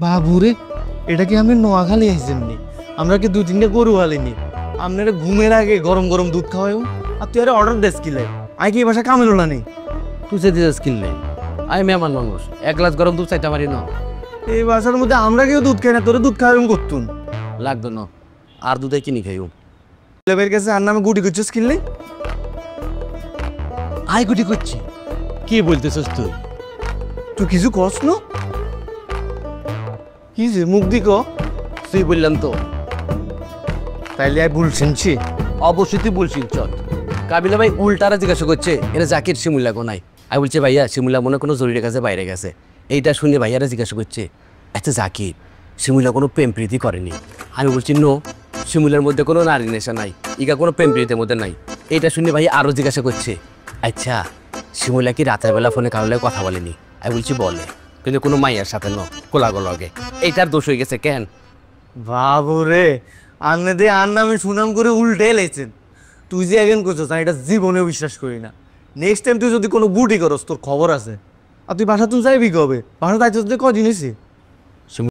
বাবুরে, এটা কি আমি নোয়াখালী আইসেননি? আমরা কি 2-3টা গরু হালিনি? আপনারা ঘুমের আগে গরম গরম দুধ খাওয়াও, আর তুই আরে অর্ডার দেস কিলে? আই কি বাসা কামেলো না নেই? তুই যে দিতে স্কিল নেই, আমি মেহমান মানুষ, 1 গ্লাস গরম দুধ চাইতে পারি না। এই বাসার মধ্যে আমরা কেউ দুধ খাই না, তোরা দুধ খাওয়াম করতুন। লাগতো না, আর দুধে কিনি খাইও। লেবের কাছে আর নামে গুটি করছিস কিনলে? আই গুটি করছি, কি বলতেছিস তুই? তুই কিছু কস না? কি যে মুখ দিক? তুই বললাম তো। তাইলে আই ভুল শুনছি। অবশ্যই তুই বলছিস। চল কাবিলা ভাই উল্টারা জিজ্ঞাসা করছে, এটা জাকির শিমুল্লা কোনাই? আমি বলছি ভাইয়া শিমুল্লা মনে কোনো জরুরি কাছে বাইরে গেছে। এইটা শুনে ভাইয়ারা জিজ্ঞাসা করছে, আচ্ছা জাকির শিমুল্লা কোনো প্রেম প্রীতি করেনি? আমি বলছি নো, শিমুলার মধ্যে কোনো নারী নেশা নাই, ইকা কোনো প্রেম প্রীতির মধ্যে নাই। এইটা শুনে ভাই আরও জিজ্ঞাসা করছে, আচ্ছা শিমুলা কি রাতের বেলা ফোনে কারোর লাগে কথা বলেনি? আমি বলছি বলে, কিন্তু কোনো মাইয়ার সাথে ন, কোলাগলগে। এইটার দোষ হয়ে গেছে কেন? বাবুরে, আন্নে দে আর নামে সুনাম করে উল্টে লেছেন। তুই যে একজন করছিস আমি এটা জীবনেও বিশ্বাস করি না। নেক্সট টাইম তুই যদি কোনো বুটি করস তোর খবর আছে। আর তুই বাসা তুই যাইবি কবে? বাসা তাই কদিন হয়েছে?